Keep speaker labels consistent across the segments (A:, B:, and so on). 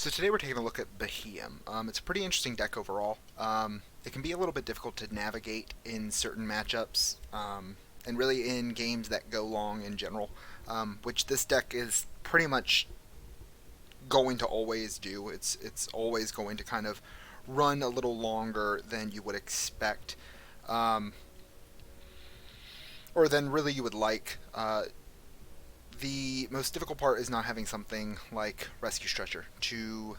A: So today we're taking a look at Beheeyem. It's a pretty interesting deck overall. It can be a little bit difficult to navigate in certain matchups, and really in games that go long in general, which this deck is pretty much going to always do. It's always going to kind of run a little longer than you would expect, um, or than really you would like. The most difficult part is not having something like Rescue Stretcher to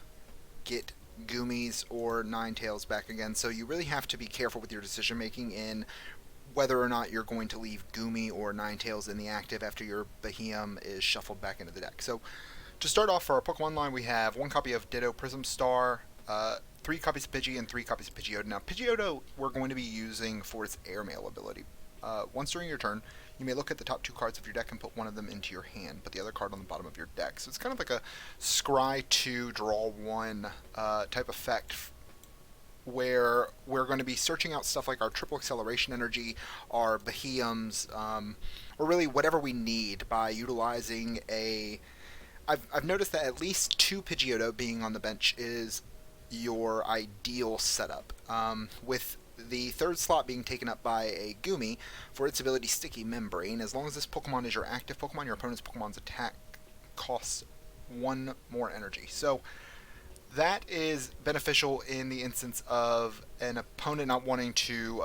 A: get Goomies or Ninetales back again. So you really have to be careful with your decision making in whether or not you're going to leave Goomy or Ninetales in the active after your Beheeyem is shuffled back into the deck. So to start off for our Pokemon line, we have one copy of Ditto Prism Star, three copies of Pidgey, and three copies of Pidgeotto. Now, Pidgeotto we're going to be using for its Airmail ability. Once during your turn, you may look at the top two cards of your deck and put one of them into your hand, put the other card on the bottom of your deck. So it's kind of like a scry 2, draw 1 type effect where we're going to be searching out stuff like our triple acceleration energy, our Beheeyems, or really whatever we need by utilizing a. I've noticed that at least two Pidgeotto being on the bench is your ideal setup, with the third slot being taken up by a Goomy for its ability Sticky Membrane. As long as this Pokemon is your active Pokemon, your opponent's Pokemon's attack costs one more energy. So that is beneficial in the instance of an opponent not wanting to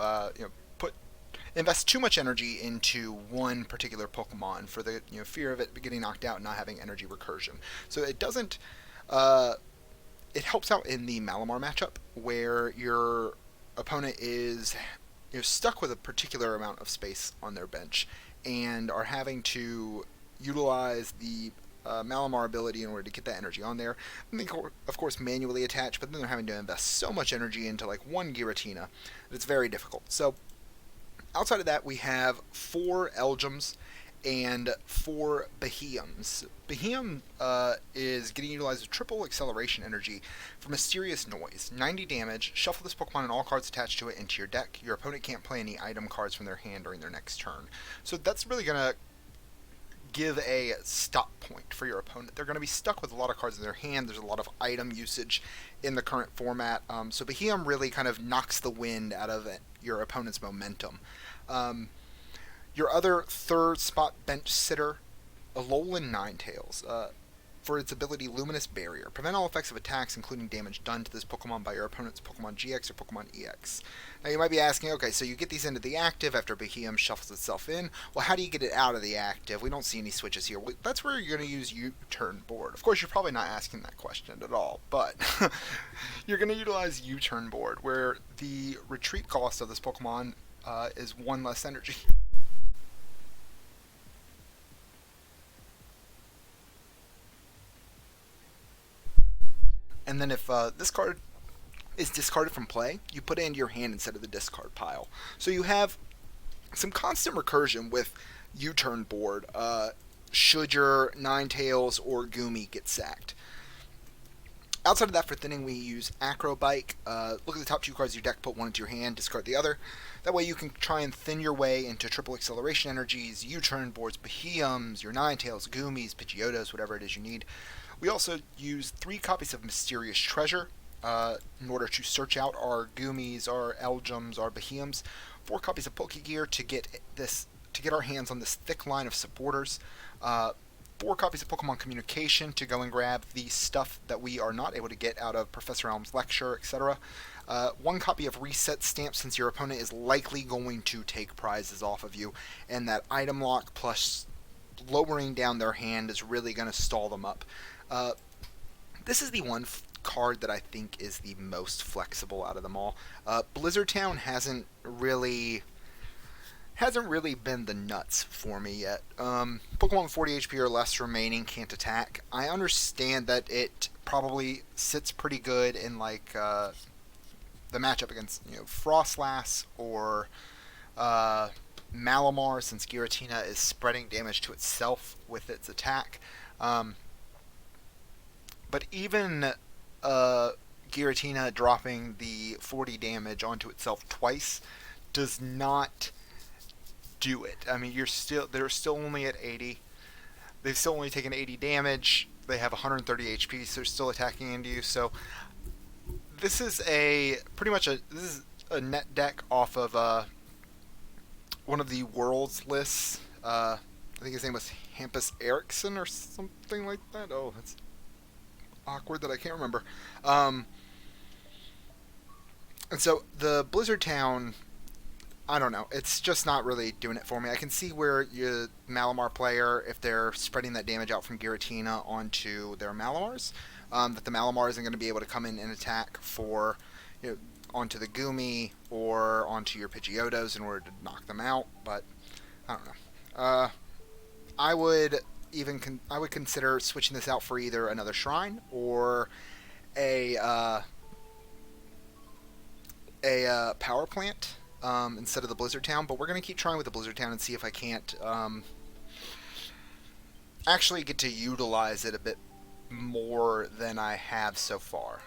A: invest too much energy into one particular Pokemon for the fear of it getting knocked out and not having energy recursion. So it doesn't. It helps out in the Malamar matchup where your opponent is stuck with a particular amount of space on their bench and are having to utilize the Malamar ability in order to get that energy on there. And they, of course, manually attach, but then they're having to invest so much energy into like one Giratina that it's very difficult. So outside of that, we have four Elgyms and four Beheeyems. Beheeyem is getting utilized with triple acceleration energy for Mysterious Noise. 90 damage, shuffle this Pokemon and all cards attached to it into your deck. Your opponent can't play any item cards from their hand during their next turn. So that's really going to give a stop point for your opponent. They're going to be stuck with a lot of cards in their hand. There's a lot of item usage in the current format. So Beheeyem really kind of knocks the wind out of your opponent's momentum. Your other third spot bench sitter, Alolan Ninetales, for its ability Luminous Barrier. Prevent all effects of attacks, including damage done to this Pokemon by your opponent's Pokemon GX or Pokemon EX. Now you might be asking, okay, so you get these into the active after Beheeyem shuffles itself in. Well, how do you get it out of the active? We don't see any switches here. Well, that's where you're going to use U-Turn Board. Of course, you're probably not asking that question at all, but you're going to utilize U-Turn Board, where the retreat cost of this Pokemon is one less energy. And then if this card is discarded from play, you put it into your hand instead of the discard pile. So you have some constant recursion with U-Turn Board should your Ninetales or Goomy get sacked. Outside of that, for thinning, we use Acrobike. Look at the top two cards of your deck, put one into your hand, discard the other. That way you can try and thin your way into triple acceleration energies, U-Turn Boards, Beheeyems, your Ninetales, Goomies, Pidgeottos, whatever it is you need. We also use three copies of Mysterious Treasure in order to search out our Goomies, our Elgyms, our Beheeyems. Four copies of Pokegear to get our hands on this thick line of supporters. Four copies of Pokemon Communication to go and grab the stuff that we are not able to get out of Professor Elm's lecture, etc. One copy of Reset Stamp, since your opponent is likely going to take prizes off of you, and that item lock plus lowering down their hand is really going to stall them up. This is the one card that I think is the most flexible out of them all. Blizzard Town hasn't really been the nuts for me yet. Pokemon with 40 HP or less remaining can't attack. I understand that it probably sits pretty good in like the matchup against Frostlass or Malamar, since Giratina is spreading damage to itself with its attack. But even Giratina dropping the 40 damage onto itself twice does not do it. I mean, they're still only at 80. They've still only taken 80 damage. They have 130 HP, so they're still attacking into you. So this is a pretty much a net deck off of one of the world's lists. I think his name was Hampus Eriksson or something like that. Oh, that's awkward that I can't remember. Um, and so the Blizzard Town, I don't know. It's just not really doing it for me. I can see where your Malamar player, if they're spreading that damage out from Giratina onto their Malamars, that the Malamar isn't going to be able to come in and attack for, onto the Gumi or onto your Pidgeotos in order to knock them out. But I don't know. I would I would consider switching this out for either another Shrine or a power plant instead of the Blizzard Town. But we're going to keep trying with the Blizzard Town and see if I can't actually get to utilize it a bit more than I have so far.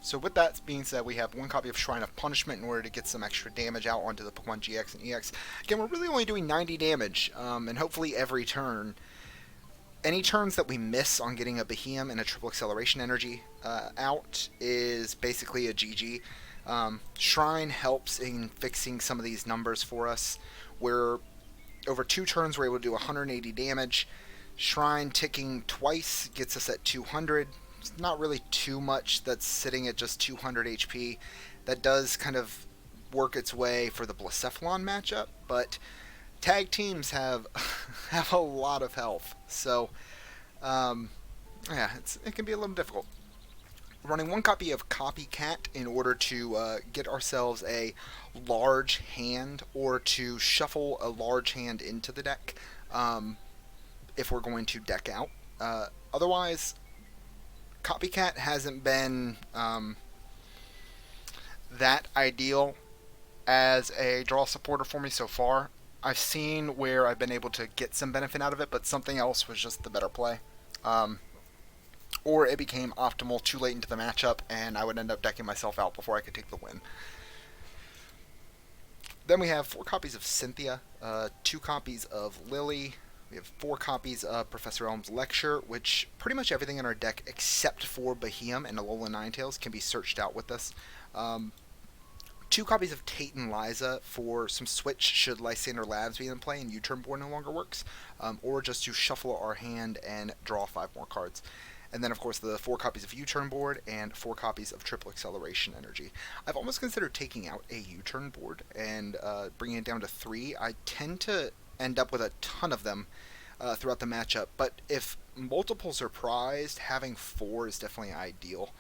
A: So with that being said, we have one copy of Shrine of Punishment in order to get some extra damage out onto the Pokemon GX and EX. Again, we're really only doing 90 damage, and hopefully every turn. Any turns that we miss on getting a Beheeyem and a triple acceleration energy out is basically a GG. Shrine helps in fixing some of these numbers for us, where over 2 turns we're able to do 180 damage. Shrine ticking twice gets us at 200. It's not really too much that's sitting at just 200 HP. That does kind of work its way for the Blacephalon matchup, but tag teams have have a lot of health, so yeah, it can be a little difficult. Running one copy of Copycat in order to get ourselves a large hand or to shuffle a large hand into the deck if we're going to deck out. Otherwise, Copycat hasn't been that ideal as a draw supporter for me so far. I've seen where I've been able to get some benefit out of it, but something else was just the better play. Or it became optimal too late into the matchup, and I would end up decking myself out before I could take the win. Then we have 4 copies of Cynthia, 2 copies of Lily. We have 4 copies of Professor Elm's Lecture, which pretty much everything in our deck except for Beheeyem and Alolan Ninetales can be searched out with this. 2 copies of Tate and Liza for some switch should Lysander Labs be in play and U-turn board no longer works, or just to shuffle our hand and draw 5 more cards. And then, of course, the 4 copies of U-turn board and 4 copies of triple acceleration energy. I've almost considered taking out a U-turn board and bringing it down to 3. I tend to end up with a ton of them throughout the matchup, but if multiples are prized, having 4 is definitely ideal.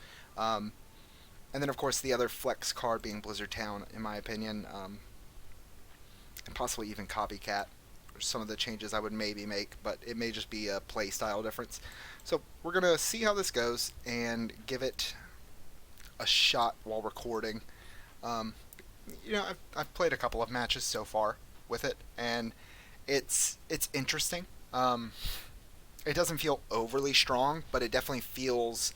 A: And then, of course, the other flex card being Blizzard Town, in my opinion, and possibly even Copycat. Some of the changes I would maybe make, but it may just be a play style difference. So we're going to see how this goes and give it a shot while recording. I've played a couple of matches so far with it, and it's interesting. It doesn't feel overly strong, but it definitely feels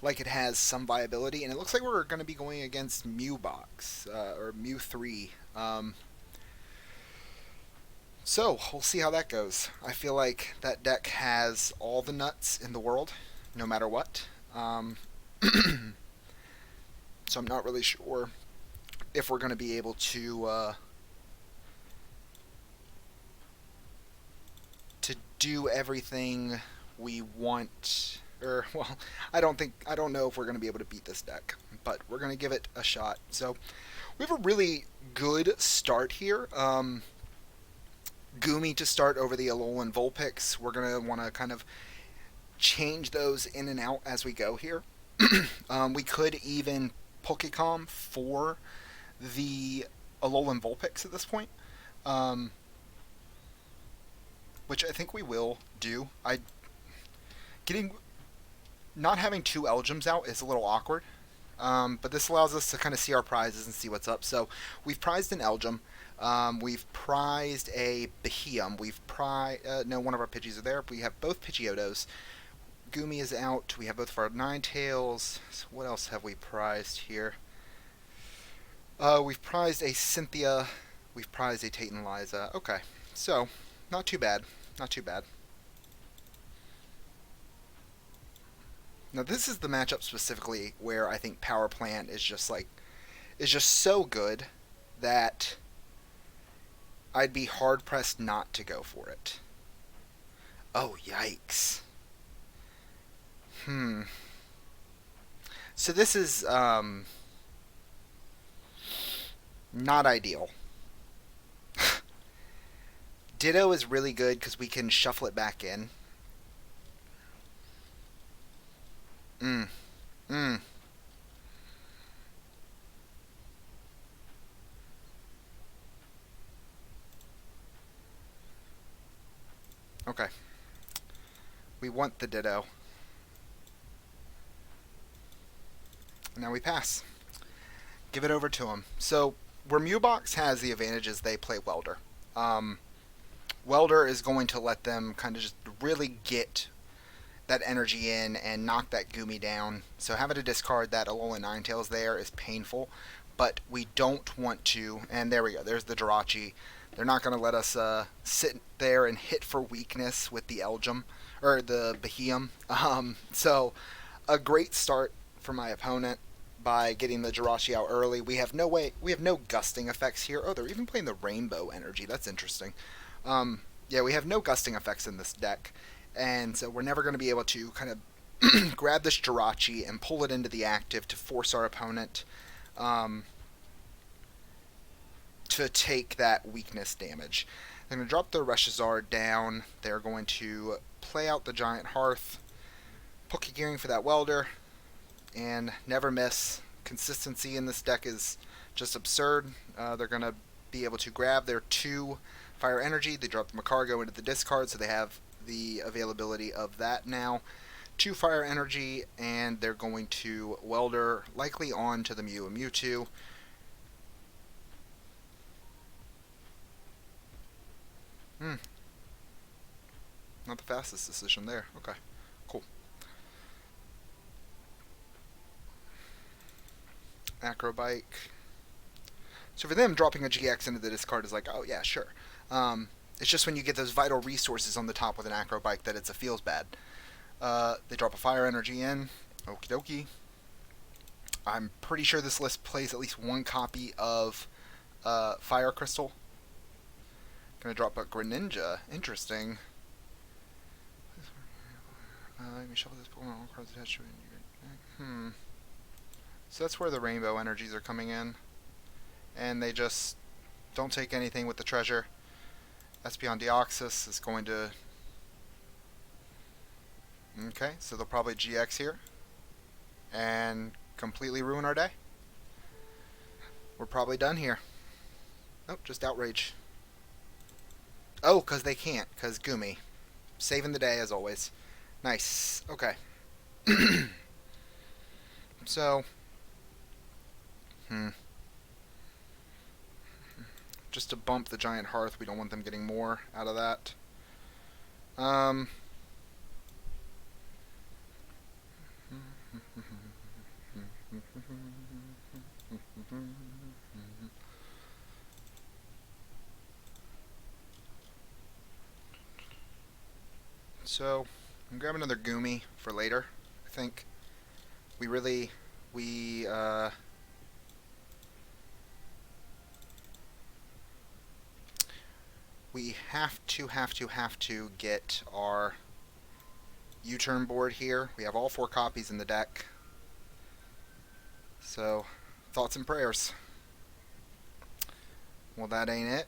A: like it has some viability, and it looks like we're going to be going against Mewbox, or Mew 3. So, we'll see how that goes. I feel like that deck has all the nuts in the world, no matter what. So I'm not really sure if we're going to be able to do everything we want. Or, well, I don't know if we're going to be able to beat this deck, but we're going to give it a shot. So, we have a really good start here. Gumi to start over the Alolan Vulpix. We're going to want to kind of change those in and out as we go here. We could even Pokecom for the Alolan Vulpix at this point, which I think we will do. Not having 2 Elgyms out is a little awkward, but this allows us to kind of see our prizes and see what's up. So we've prized an Elgym. We've prized a Beheeyem. No, one of our Pidgeys are there. We have both Pidgeotos. Gumi is out. We have both of our Ninetales. So what else have we prized here? We've prized a Cynthia. We've prized a Tate and Liza. Okay, so not too bad. Not too bad. Now this is the matchup specifically where I think Power Plant is just so good that I'd be hard pressed not to go for it. Oh, yikes. Hmm. So this is not ideal. Ditto is really good because we can shuffle it back in. Mm. Mm. Okay. We want the Ditto. Now we pass. Give it over to him. So where Mewbox has the advantages, they play Welder. Um, Welder is going to let them kind of just really get that energy in and knock that Goomy down. So having to discard that Alolan Ninetales there is painful, but we don't want to. And there we go. There's the Jirachi. They're not going to let us sit there and hit for weakness with the Elgyem or the Beheeyem. So a great start for my opponent by getting the Jirachi out early. We have no gusting effects here. Oh, they're even playing the Rainbow Energy. That's interesting. Yeah, we have no gusting effects in this deck, and so we're never going to be able to kind of grab this Jirachi and pull it into the active to force our opponent to take that weakness damage. They're going to drop the Reshazard down. They're going to play out the Giant Hearth, Pokegearing for that Welder, and never miss. Consistency in this deck is just absurd. They're going to be able to grab their 2 Fire Energy. They drop the Macargo into the discard, so they have the availability of that now. 2 Fire Energy, and they're going to Welder likely on to the Mew and Mewtwo. Not the fastest decision there. Okay, cool. Acrobike. So for them, dropping a GX into the discard is like, oh yeah, sure. It's just when you get those vital resources on the top with an Acrobike that it feels bad. They drop a Fire Energy in. Okie dokie. I'm pretty sure this list plays at least 1 copy of Fire Crystal. Gonna drop a Greninja. Interesting. Let me shuffle this Pokemon all cards attached to it. So that's where the Rainbow Energies are coming in. And they just don't take anything with the treasure. Espeon Deoxys is going to... Okay, so they'll probably GX here. And completely ruin our day. We're probably done here. Nope, just Outrage. Oh, because they can't, because Goomy. Saving the day, as always. Nice. Okay. So... Just to bump the Giant Hearth, we don't want them getting more out of that. So, I'm grabbing another Goomy for later, I think. We have to get our U-turn board here. We have all 4 copies in the deck. So, thoughts and prayers. Well, that ain't it.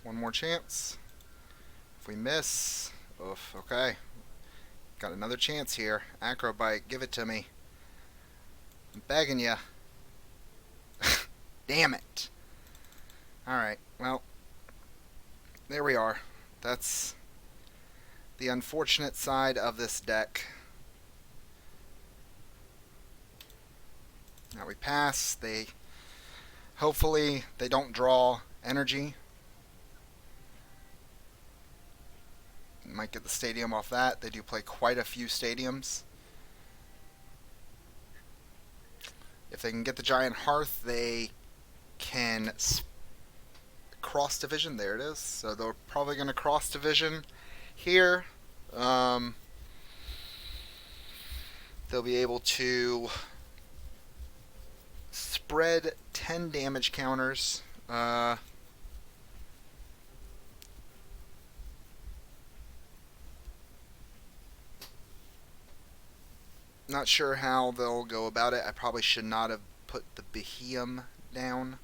A: One more chance. If we miss... Oof, okay. Got another chance here. Acrobike, give it to me. I'm begging ya. Damn it. Alright, well, there we are. That's the unfortunate side of this deck. Now we pass. Hopefully they don't draw energy. Might get the stadium off that. They do play quite a few stadiums. If they can get the Giant Hearth, they can cross division. There it is. So they're probably going to cross division here. Um, they'll be able to spread 10 damage counters. Not sure how they'll go about it. I probably should not have put the Beheeyem down.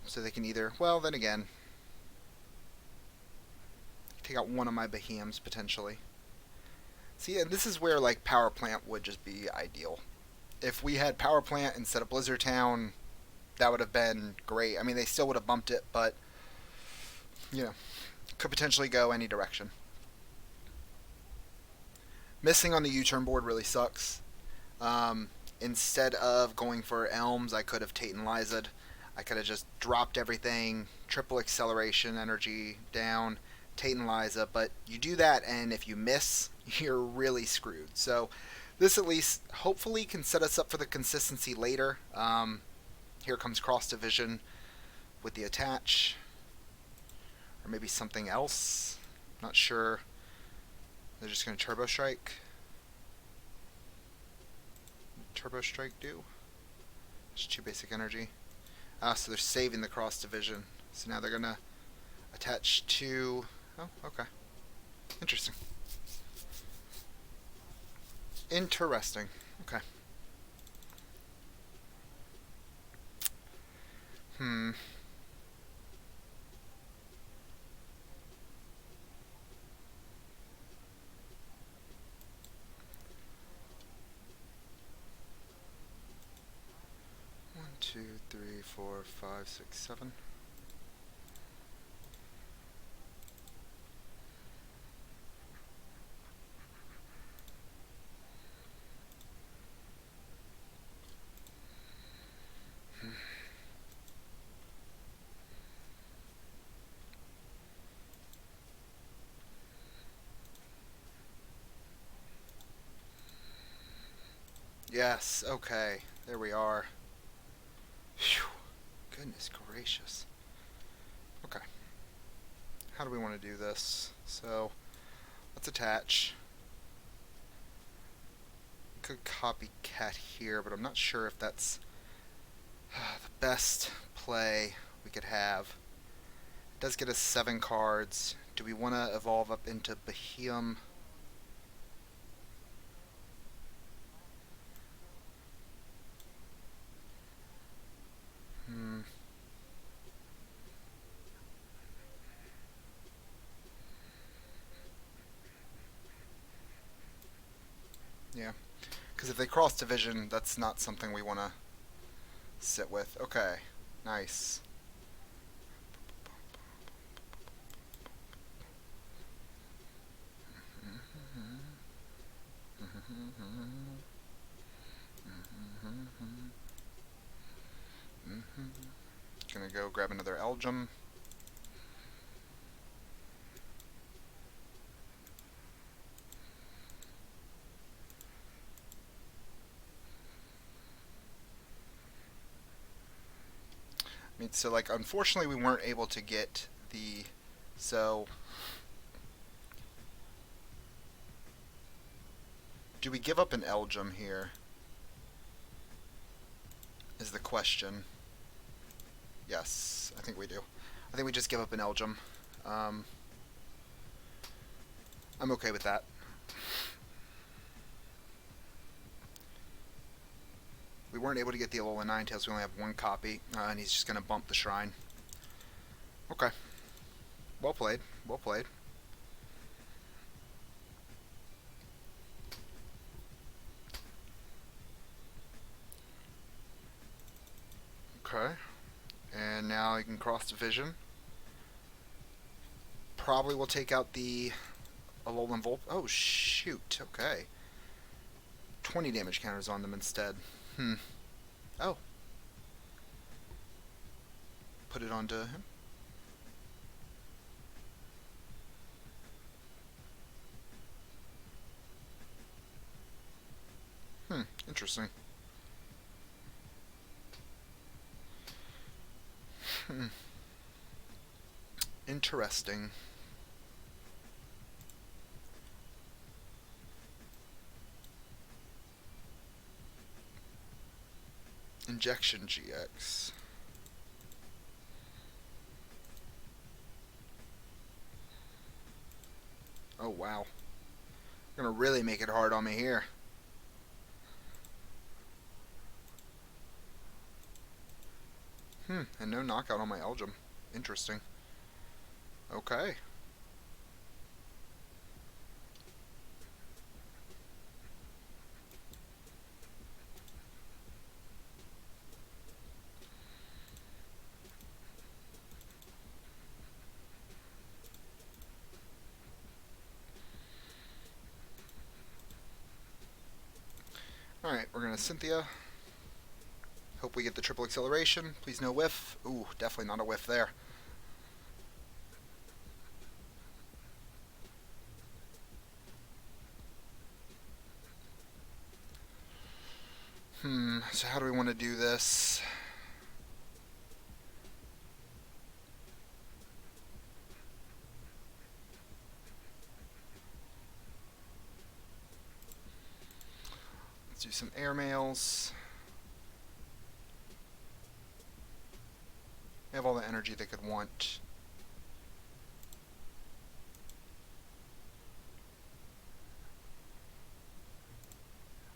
A: So they can either, well, then again, take out one of my Beheeyems potentially. See, and this is where like Power Plant would just be ideal. If we had Power Plant instead of Blizzard Town, that would have been great. I mean, they still would have bumped it, but, you know, could potentially go any direction. Missing on the U-turn board really sucks. Instead of going for Elms, I could have Tate and Liza'd. I could have just dropped everything, triple acceleration energy down, Tate and Liza, but you do that, and if you miss, you're really screwed. So this at least hopefully can set us up for the consistency later. Here comes Cross Division with the attach, or maybe something else. Not sure. They're just going to Turbo Strike. Turbo Strike do? Just 2 basic energy. So they're saving the Cross Division. So now they're going to attach to... Oh, okay. Interesting. Interesting. Okay. Hmm. One, two, three, four, five, six, seven. Yes, okay. There we are. Phew. Goodness gracious. Okay. How do we want to do this? So, let's attach. Could copycat here, but I'm not sure if that's the best play we could have. It does get us 7 cards. Do we want to evolve up into Beheeyem? Yeah. Because if they cross division, that's not something we want to sit with. Okay. Nice. Gonna go grab another Elgem. I mean, so like, unfortunately, we weren't able to get the, so, do we give up an Elgem here? Is the question. Yes, I think we do. I think we just give up an Elgem. I'm okay with that. We weren't able to get the Alolan Ninetales. We only have 1 copy, and he's just going to bump the Shrine. Okay. Well played. Well played. Okay. And now you can cross division. Probably will take out the Alolan Volt. Oh, shoot. Okay. 20 damage counters on them instead. Oh. Put it onto him. Interesting. Interesting. Injection GX. Oh wow. Gonna really make it hard on me here. And no knockout on my Elgin. Interesting. Okay. Alright, we're gonna Cynthia. Hope we get the triple acceleration. Please no whiff. Ooh, definitely not a whiff there. So how do we want to do this? Let's do some airmails. They have all the energy they could want.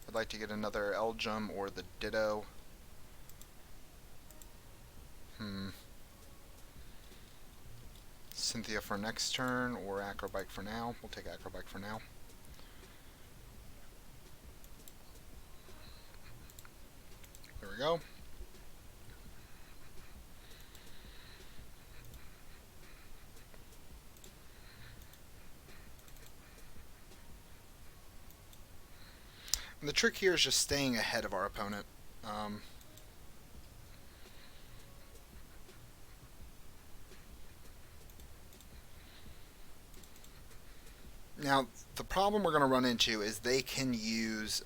A: I'd like to get another Elgin or the Ditto. Cynthia for next turn, or Acrobike for now. We'll take Acrobike for now. There we go. And the trick here is just staying ahead of our opponent. Now, the problem we're going to run into is they can use,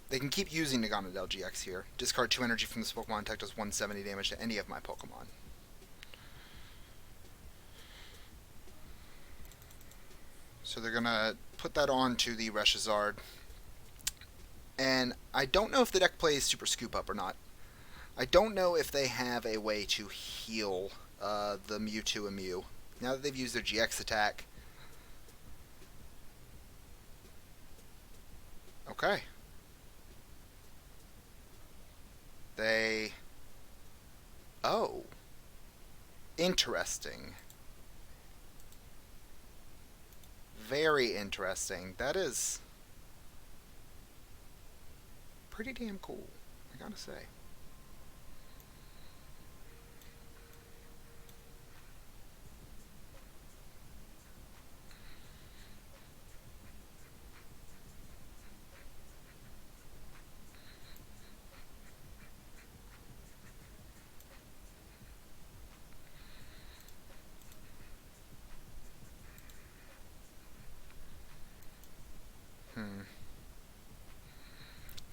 A: they can keep using the Condede GX here. Discard 2 energy from this Pokemon, attack does 170 damage to any of my Pokemon. So they're going to put that on to the Reshizard. And I don't know if the deck plays Super Scoop Up or not. I don't know if they have a way to heal the Mewtwo and Mew. Now that they've used their GX attack. Okay. They... Oh. Interesting. Very interesting. That is pretty damn cool, I gotta say.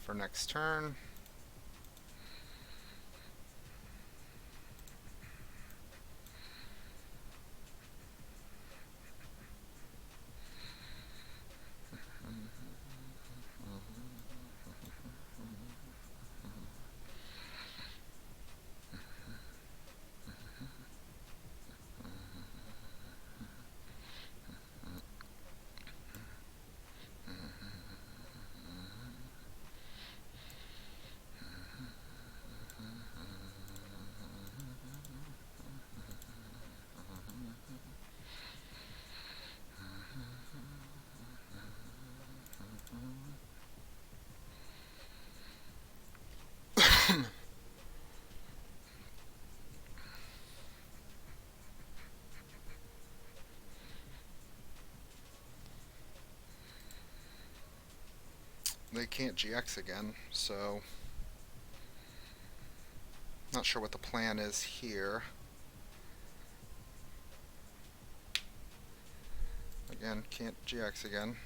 A: For next turn. They can't GX again, so not sure what the plan is here. Again, can't GX again.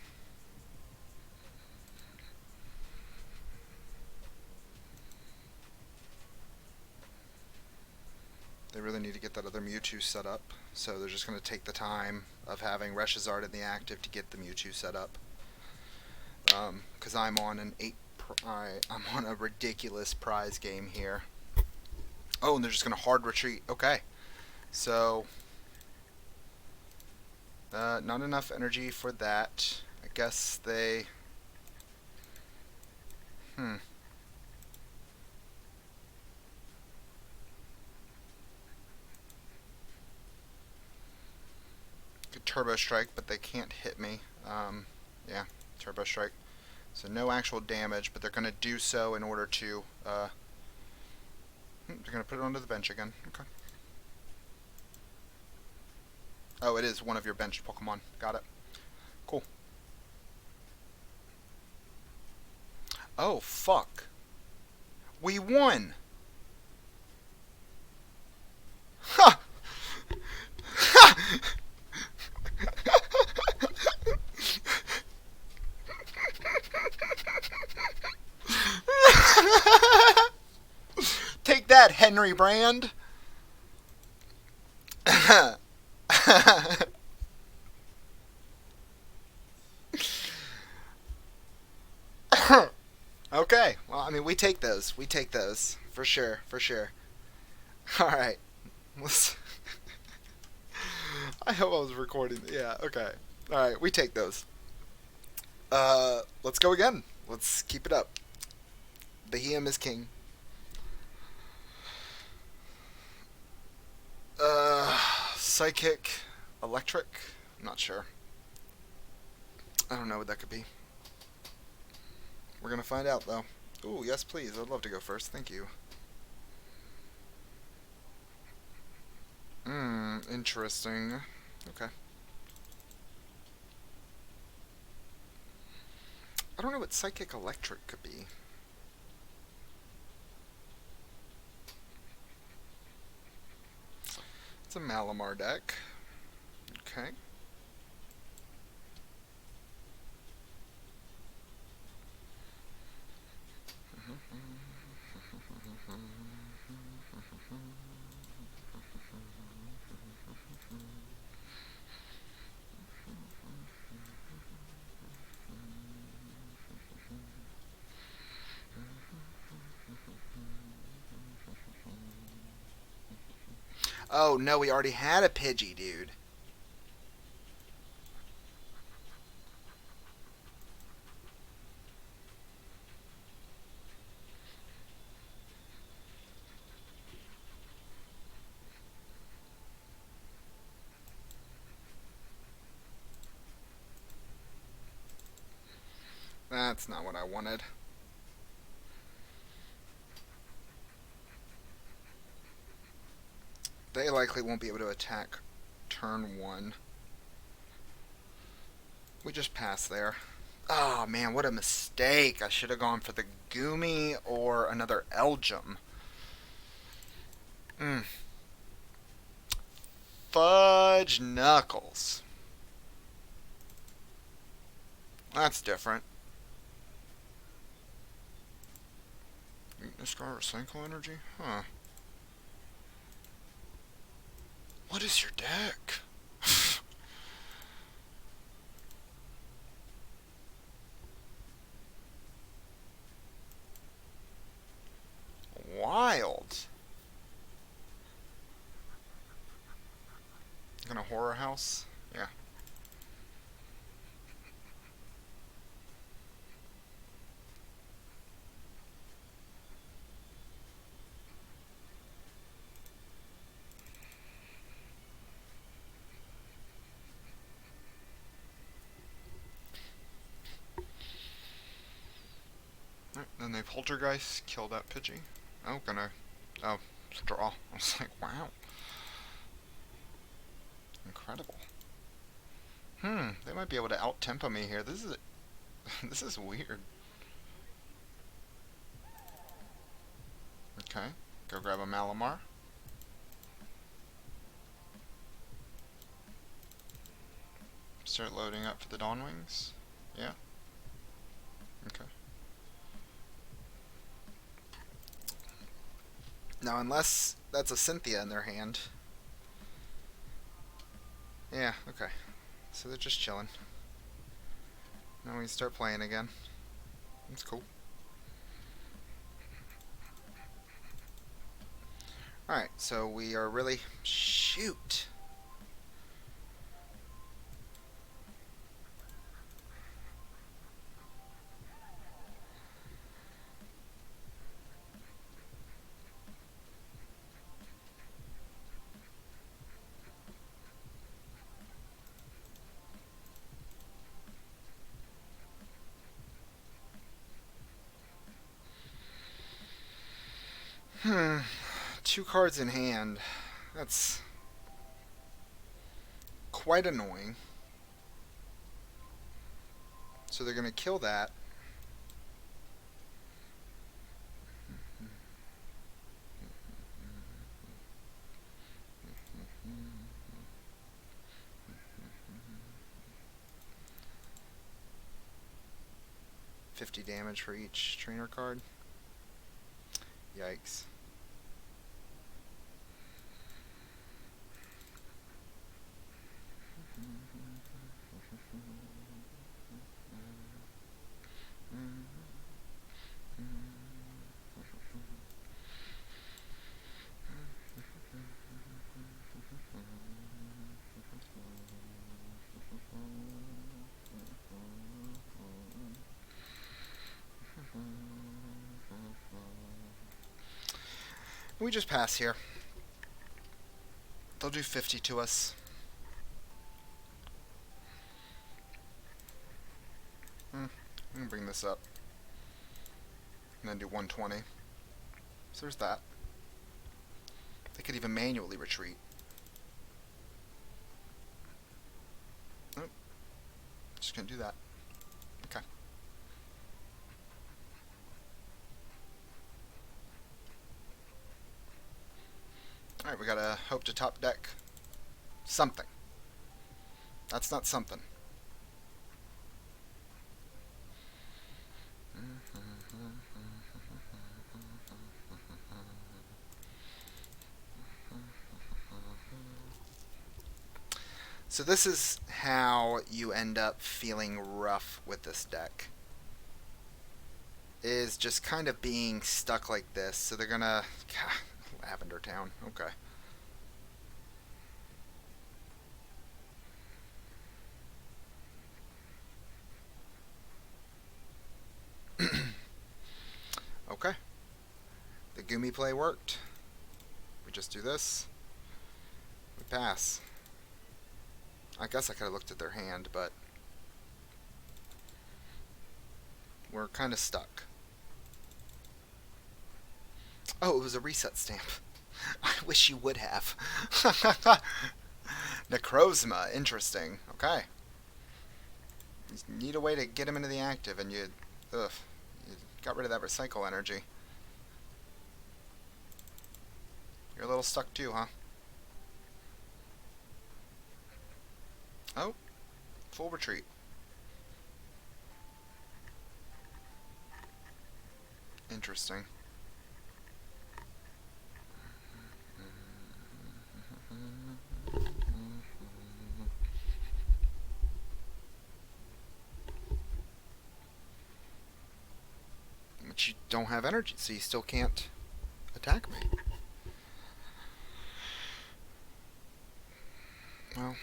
A: They really really need to get that other Mewtwo set up, so they're just going to take the time of having Reshizard in the active to get the Mewtwo set up. Because I'm on I'm on a ridiculous prize game here. Oh, and they're just going to hard retreat. Okay. So, not enough energy for that. I guess they... Could Turbo Strike, but they can't hit me. Yeah, Turbo Strike. So no actual damage, but they're going to do so in order to... they're going to put it onto the bench again. Okay. Oh, it is one of your benched Pokemon. Got it. Cool. Oh, fuck. We won! Ha! Ha! Take that, Henry Brand! Okay, well, I mean, we take those. We take those. For sure, for sure. Alright. I hope I was recording. Yeah, okay. Alright, we take those. Let's go again. Let's keep it up. Beheeyem is king. Psychic, electric? I'm not sure. I don't know what that could be. We're gonna find out, though. Ooh, yes, please. I'd love to go first. Thank you. Interesting. Okay. I don't know what Psychic Electric could be. It's a Malamar deck. Okay. Oh, no, we already had a Pidgey, dude. That's not what I wanted. They likely won't be able to attack turn 1. We just passed there. Oh man, what a mistake. I should have gone for the Goomy or another Elgyem. Fudge Knuckles. That's different. Discard Recycle Energy? Huh. What is your deck? Wild. Gonna Horror House? Yeah. Right, then they Poltergeist, kill that Pidgey. Oh, oh, draw. I was like, wow. Incredible. They might be able to out-tempo me here. This is weird. Okay, go grab a Malamar. Start loading up for the Dawn Wings. Yeah. Okay. Now, unless that's a Cynthia in their hand. Yeah, okay. So they're just chilling. Now we can start playing again. That's cool. Alright, so we are really... Shoot! Hmm. 2 cards in hand. That's quite annoying. So they're going to kill that. $50 damage for each trainer card. Yikes. We just pass here. They'll do 50 to us. I'm gonna bring this up. And then do 120. So there's that. They could even manually retreat. Nope. Just gonna do that. Okay. Alright, we gotta hope to top deck something. That's not something. So this is how you end up feeling rough with this deck. Is just kind of being stuck like this. So they're gonna... Lavender Town. Okay. Okay. The Gumi play worked. We just do this. We pass. I guess I could have looked at their hand, but we're kind of stuck. Oh, it was a reset stamp. I wish you would have. Necrozma, interesting. Okay. You need a way to get him into the active, and you got rid of that recycle energy. You're a little stuck too, huh? Oh, full retreat. Interesting. But you don't have energy, so you still can't attack me. Well...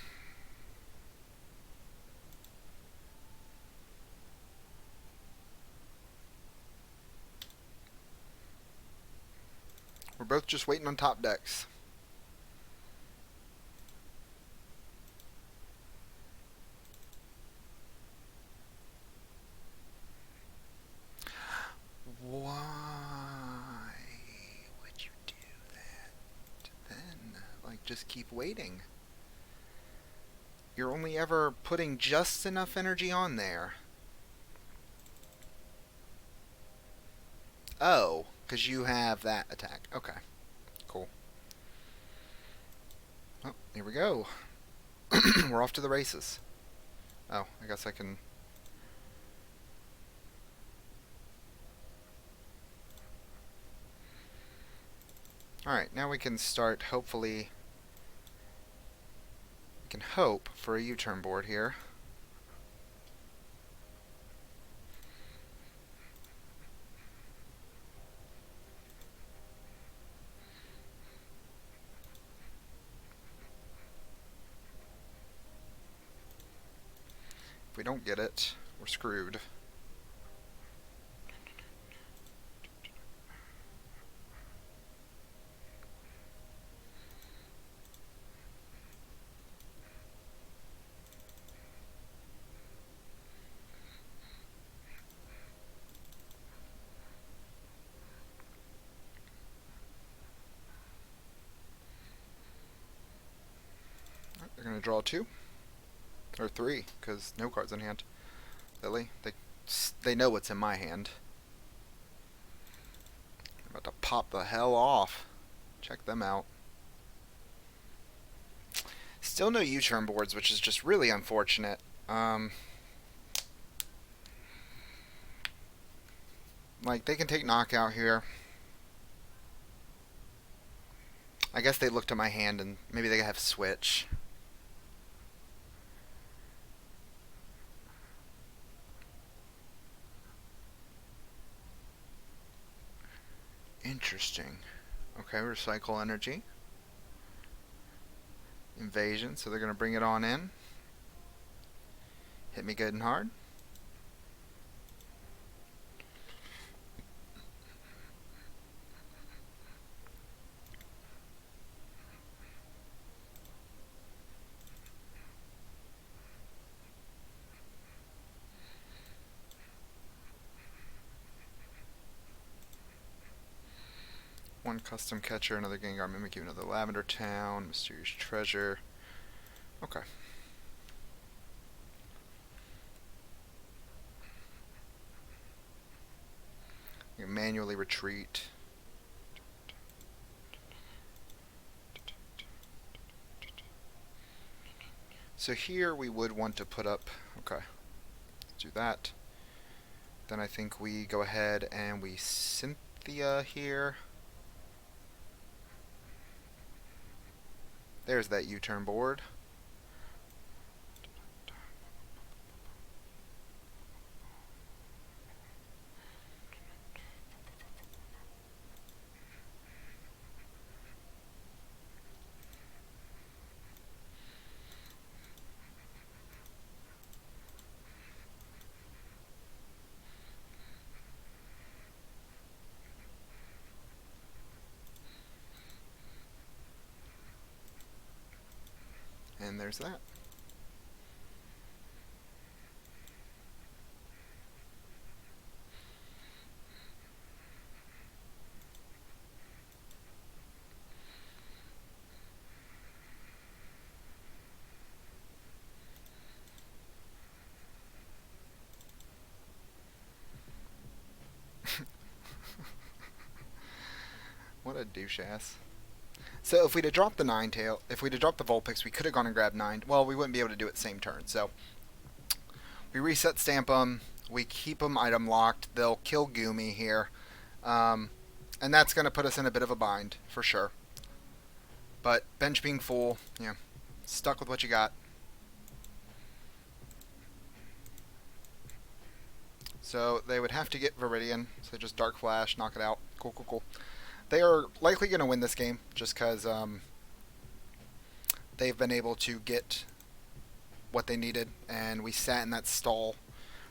A: We're both just waiting on top decks. Why would you do that then? Like, just keep waiting. You're only ever putting just enough energy on there. Oh, because you have that attack. Okay, cool. Oh, here we go. We're off to the races. Oh, I guess I can... Alright, now we can start, hopefully, we can hope for a U-turn board here. If we don't get it, we're screwed. They're going to draw 2. Or 3, because no cards in hand. Silly. They know what's in my hand. I'm about to pop the hell off. Check them out. Still no U-turn boards, which is just really unfortunate. Like, they can take knockout here. I guess they looked at my hand and maybe they have switch. Interesting. Okay, recycle energy. Invasion, so they're going to bring it on in. Hit me good and hard. One custom catcher, another Gengar Mimikyu, another Lavender Town, Mysterious Treasure. Okay. You manually retreat. So here we would want to put up, okay, let's do that. Then I think we go ahead and we Cynthia here. There's that U-turn board. And there's that. What a douche ass. So if we'd have dropped the Ninetail, if we'd have dropped the Vulpix, we could have gone and grabbed 9. Well, we wouldn't be able to do it same turn. So we reset Stamp them. We keep them item locked. They'll kill Goomy here. And that's going to put us in a bit of a bind, for sure. But bench being full, yeah, stuck with what you got. So they would have to get Viridian. So just Dark Flash, knock it out. Cool, cool, cool. They are likely going to win this game just because they've been able to get what they needed, and we sat in that stall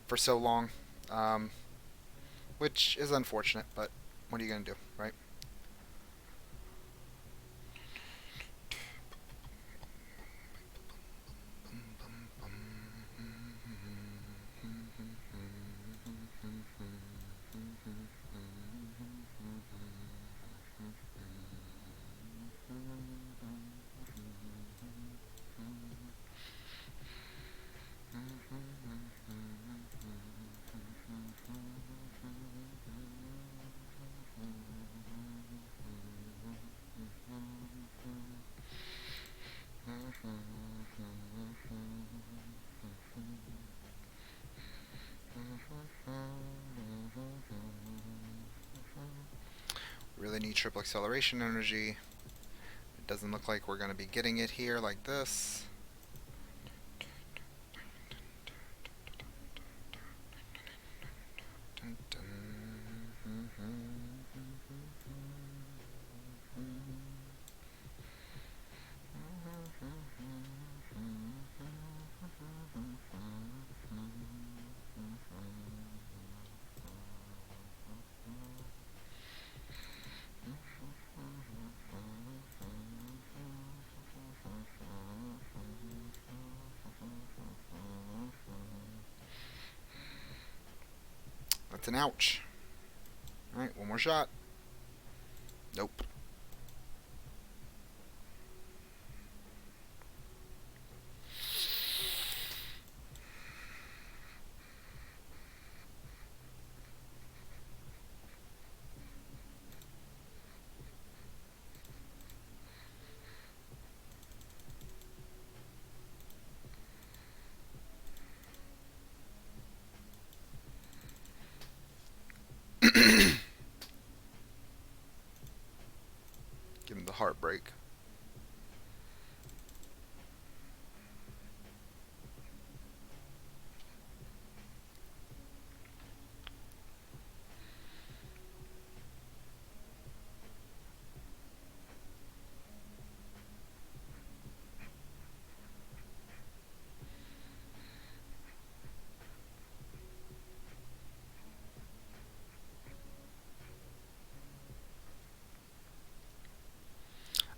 A: for so long, which is unfortunate, but what are you going to do, right? triple acceleration energy. It doesn't look like we're going to be getting it here like this. That's an ouch. Alright, one more shot. Nope. Give him the heartbreak.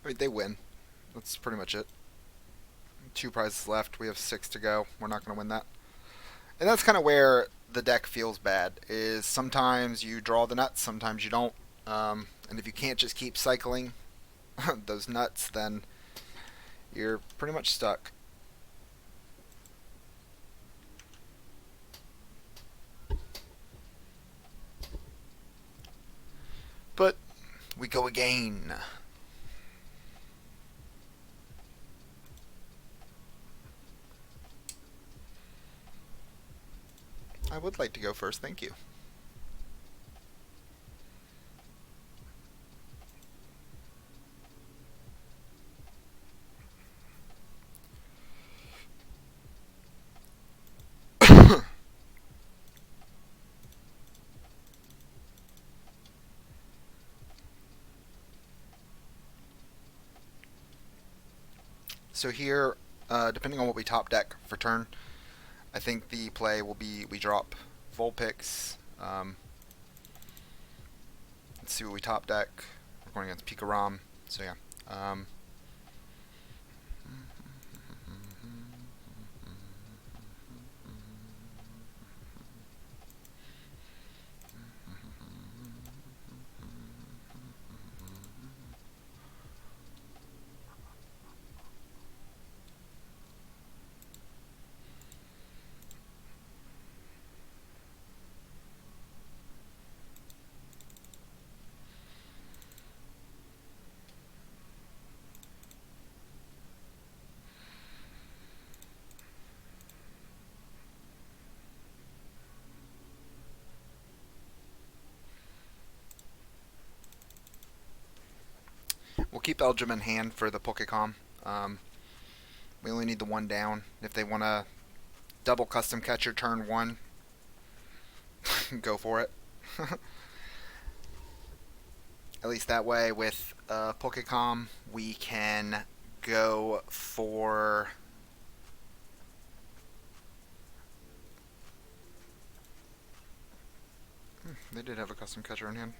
A: I mean, they win. That's pretty much it. 2 prizes left. We have 6 to go. We're not going to win that. And that's kind of where the deck feels bad, is sometimes you draw the nuts, sometimes you don't. And if you can't just keep cycling those nuts, then you're pretty much stuck. But we go again. I would like to go first, thank you. So here, depending on what we top deck for turn, I think the play will be we drop Vulpix. Let's see what we top deck. We're going against Pikarom, so yeah. We'll keep Elgin in hand for the Pokecom. We only need the one down. If they want to double custom catcher turn 1, go for it. At least that way with Pokecom we can go for they did have a custom catcher in hand.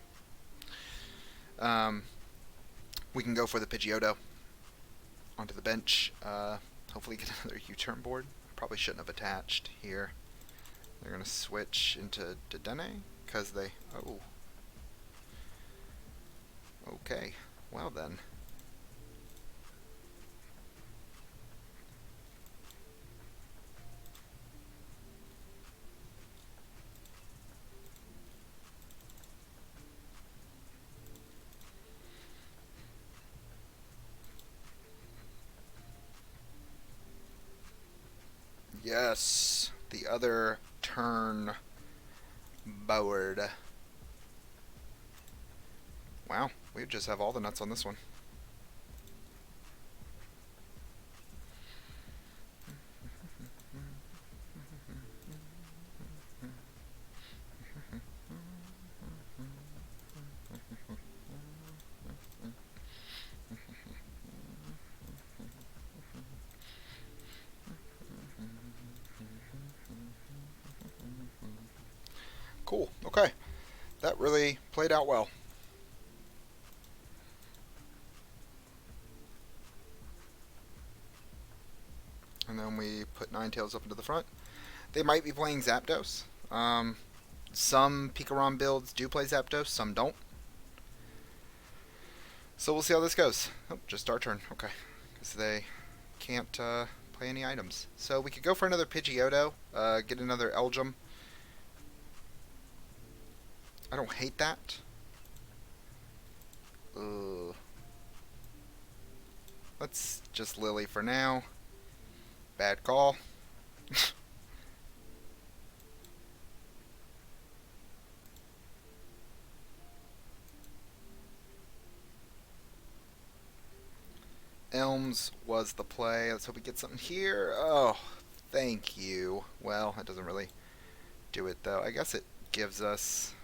A: We can go for the Pidgeotto onto the bench. Hopefully get another U-turn board. Probably shouldn't have attached here. They're going to switch into Dedenne because they... Oh. Okay. Well then. Yes, the other turn board. Wow, We just have all the nuts on this one. Cool. Okay. That really played out well. And then we put Ninetales up into the front. They might be playing Zapdos. Some Pikarom builds do play Zapdos, some don't. So we'll see how this goes. Oh, just our turn. Okay. Because they can't play any items. So we could go for another Pidgeotto, get another Elgyem. I don't hate that. Let's just Lily for now. Bad call. Elms was the play. Let's hope we get something here. Oh, thank you. Well, it doesn't really do it, though. I guess it gives us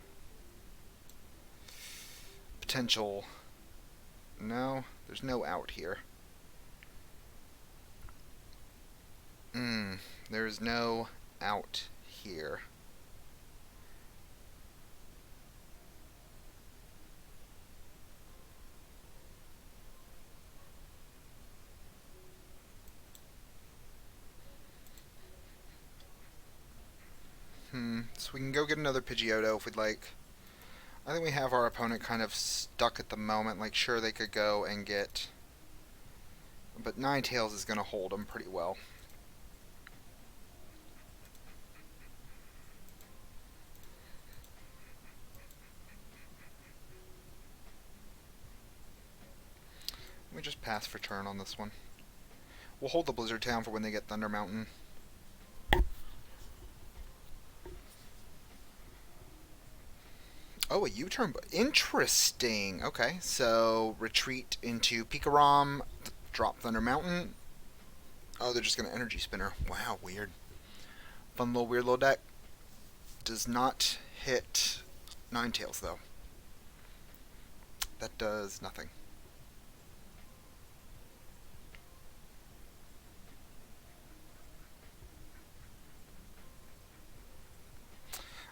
A: potential. No, there's no out here. There's no out here. So we can go get another Pidgeotto if we'd like. I think we have our opponent kind of stuck at the moment. Like, sure, they could go and get... But Ninetales is going to hold them pretty well. We just pass for turn on this one. We'll hold the Blizzard Town for when they get Thunder Mountain. Oh, a U-turn. Interesting. Okay, so retreat into Pikarom, drop Thunder Mountain. Oh, they're just going to Energy Spinner. Wow, weird. Fun little weird little deck. Does not hit Ninetales, though. That does nothing.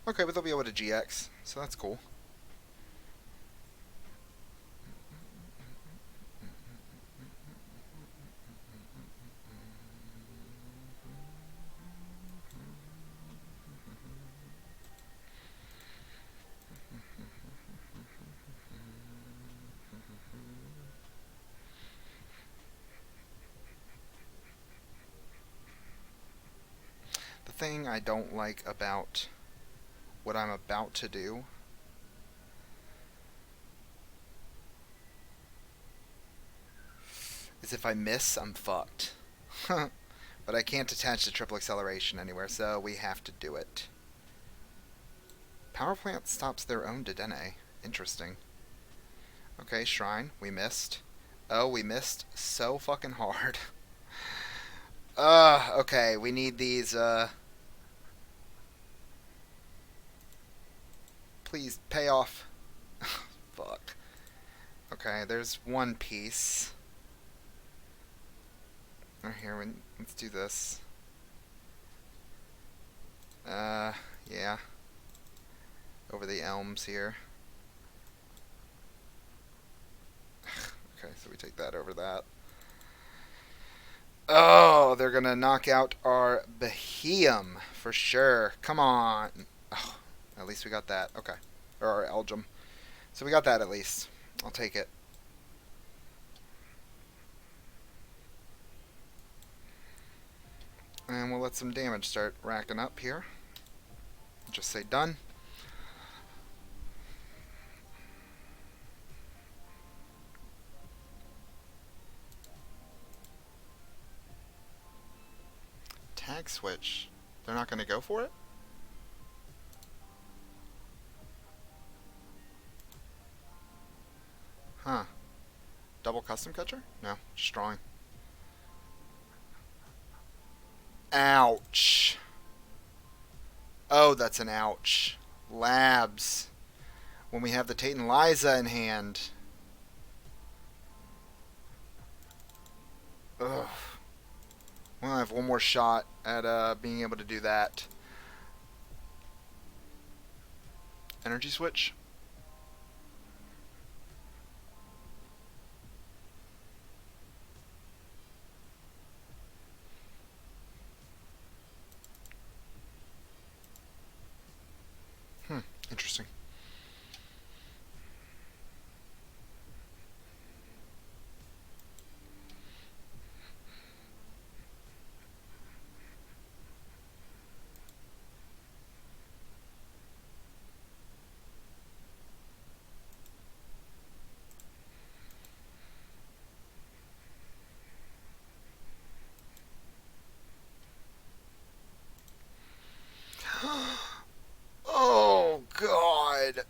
A: Okay, but they'll be able to GX, so that's cool. The thing I don't like about what I'm about to do is if I miss, I'm fucked. But I can't attach the triple acceleration anywhere, so we have to do it. Power plant stops their own Dedenne. Interesting. Okay, Shrine. We missed. Oh, we missed so fucking hard. Okay, we need these, please, pay off. Fuck. Okay, there's one piece. Right here, let's do this. Yeah. Over the elms here. Okay, so we take that over that. Oh, they're gonna knock out our Beheeyem for sure. Come on. Oh, at least we got that. Okay. Or our Elgyem. So we got that at least. I'll take it. And we'll let some damage start racking up here. Just say done. Tag switch. They're not going to go for it? Huh. Double custom catcher? No, just drawing. Ouch. Oh, that's an ouch. Labs. When we have the Tate and Liza in hand. Ugh. Well, I have one more shot at being able to do that. Energy switch. Interesting. Oh, God.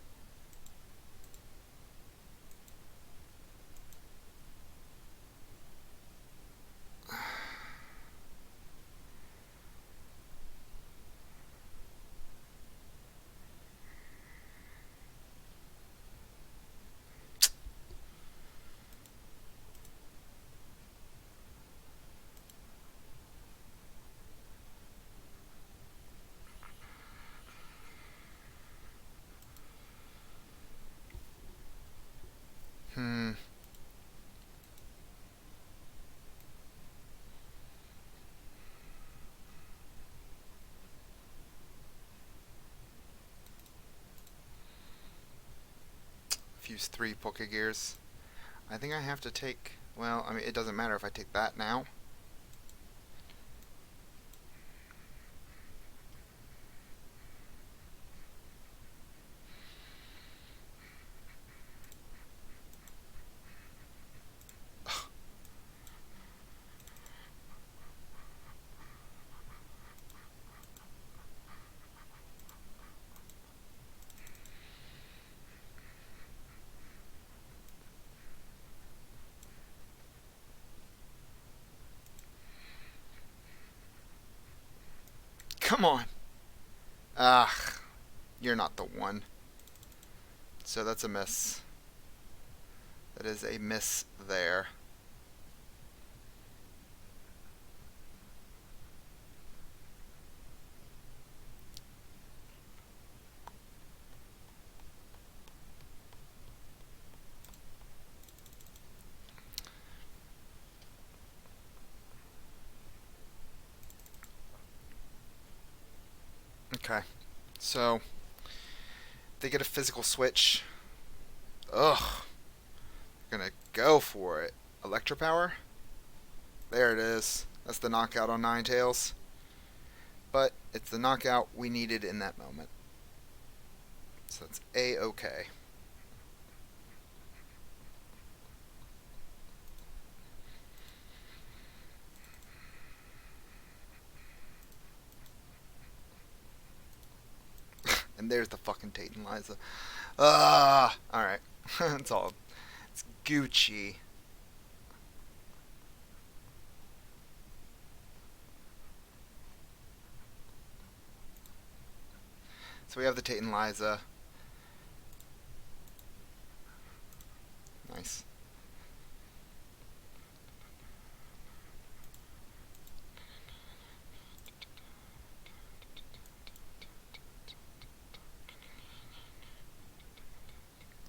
A: Hmm. Fuse 3 Pokegears. I think I have to take... Well, I mean, it doesn't matter if I take that now. Come on. Ah, you're not the one. So that's a miss. That is a miss there. Okay. So, they get a physical switch. Ugh. Gonna go for it. Electropower? There it is. That's the knockout on Ninetales. But it's the knockout we needed in that moment. So that's A-okay. And there's the fucking Tate and Liza. Ah, alright. It's all. It's Gucci. So we have the Tate and Liza. Nice.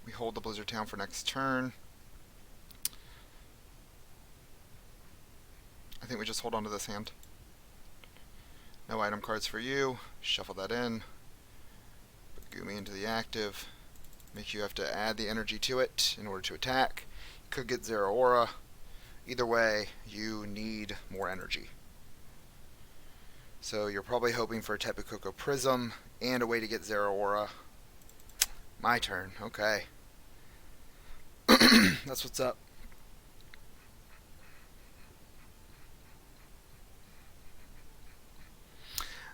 A: We hold the Blizzard Town for next turn. I think we just hold on to this hand. No item cards for you. Shuffle that in. Put Gumi into the active. Make you have to add the energy to it in order to attack. Could get Zero Aura. Either way, you need more energy. So you're probably hoping for a Tapu Koko Prism and a way to get Zero Aura. My turn. Okay. That's what's up.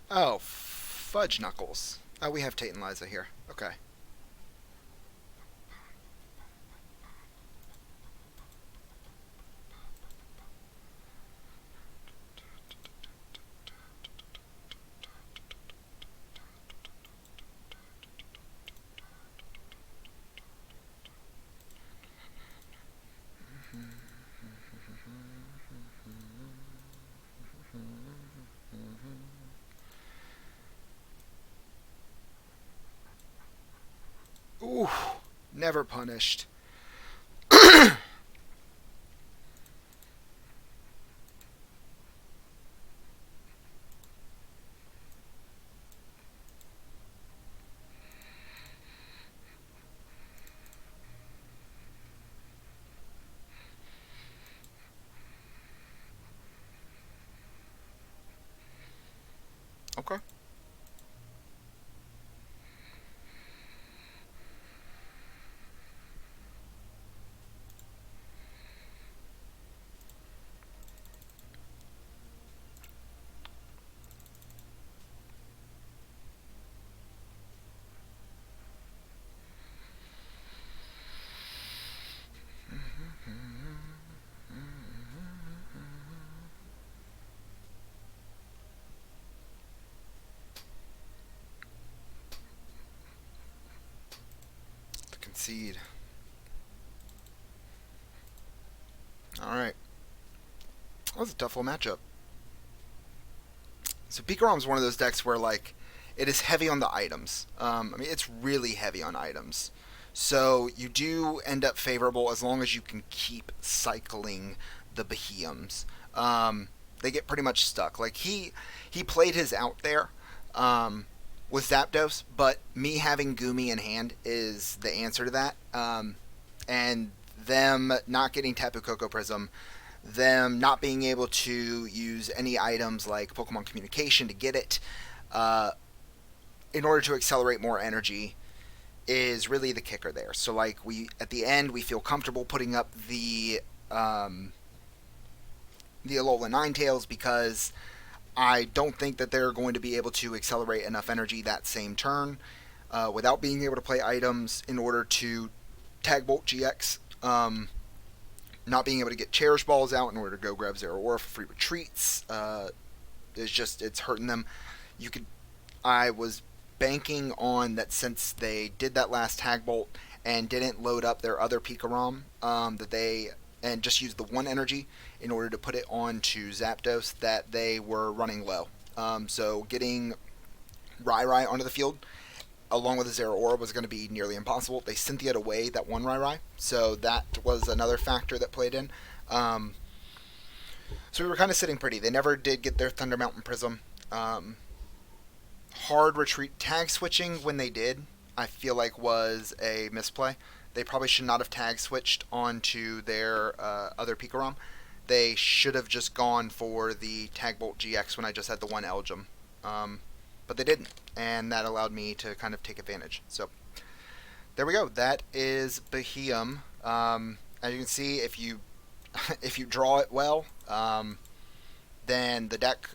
A: Oh, fudge knuckles. Oh, we have Tate and Liza here. Okay. Never punished. Okay. The concede. All right. That was a tough little matchup. So Pikarom is one of those decks where like it is heavy on the items. I mean, it's really heavy on items. So you do end up favorable as long as you can keep cycling the Beheeyems. They get pretty much stuck. Like he played his out there with Zapdos, but me having Gumi in hand is the answer to that. And them not getting Tapu Koko Prism, them not being able to use any items like Pokemon Communication to get it uh, in order to accelerate more energy is really the kicker there. So like we at the end we feel comfortable putting up the Alola Ninetales because I don't think that they're going to be able to accelerate enough energy that same turn without being able to play items in order to Tag Bolt GX. Not being able to get Cherish Balls out in order to go grab Zero Aura for free retreats is just it's hurting them. You could I was banking on that since they did that last Tag Bolt and didn't load up their other Pikarom that they and just used the one energy in order to put it onto Zapdos that they were running low. So getting Rai onto the field along with a Zero Aura was going to be nearly impossible. They Cynthia'd away that one Rai, so that was another factor that played in. So we were kind of sitting pretty. They never did get their Thunder Mountain Prism. Hard retreat tag switching when they did, I feel like was a misplay. They probably should not have tag switched onto their other Pikarom. They should have just gone for the Tag Bolt GX when I just had the one Elgyem. But they didn't, and that allowed me to kind of take advantage. So there we go. That is Beheeyem. As you can see, if you if you draw it well, then the deck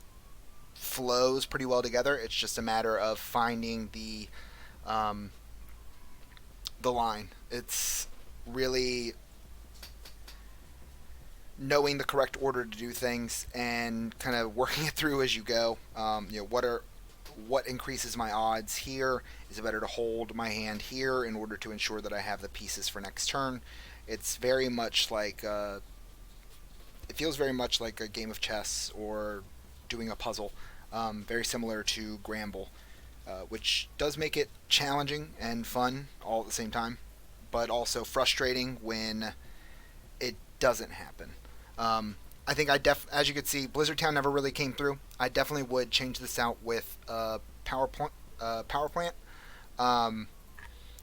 A: flows pretty well together. It's just a matter of finding the line. It's really knowing the correct order to do things and kind of working it through as you go. What increases my odds here? Is it better to hold my hand here in order to ensure that I have the pieces for next turn? It's very much like it feels very much like a game of chess or doing a puzzle. Very similar to Gramble, which does make it challenging and fun all at the same time, but also frustrating when it doesn't happen. I think as you could see, Blizzard Town never really came through. I definitely would change this out with power plant.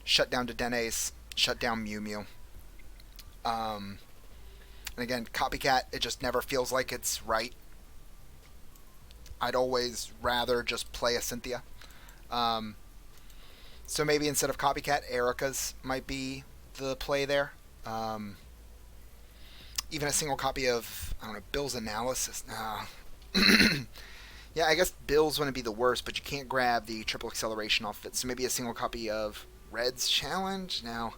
A: Shut down Dedennes, shut down Mew Mew. And again, Copycat, it just never feels like it's right. I'd always rather just play a Cynthia. So maybe instead of Copycat, Erica's might be the play there. Even a single copy of, I don't know, Bill's Analysis. Yeah, I guess Bill's wouldn't be the worst, but you can't grab the triple acceleration off it. So maybe a single copy of Red's Challenge? Now,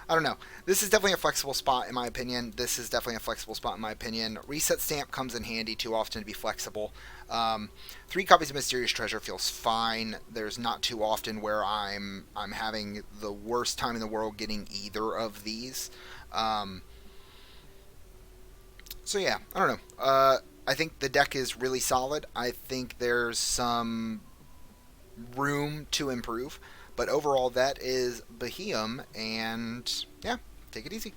A: I don't know. This is definitely a flexible spot in my opinion. Reset Stamp comes in handy too often to be flexible. 3 copies of Mysterious Treasure feels fine. There's not too often where I'm having the worst time in the world getting either of these. So yeah, I don't know. I think the deck is really solid. I think there's some room to improve, But overall, that is Beheeyem, and yeah, take it easy.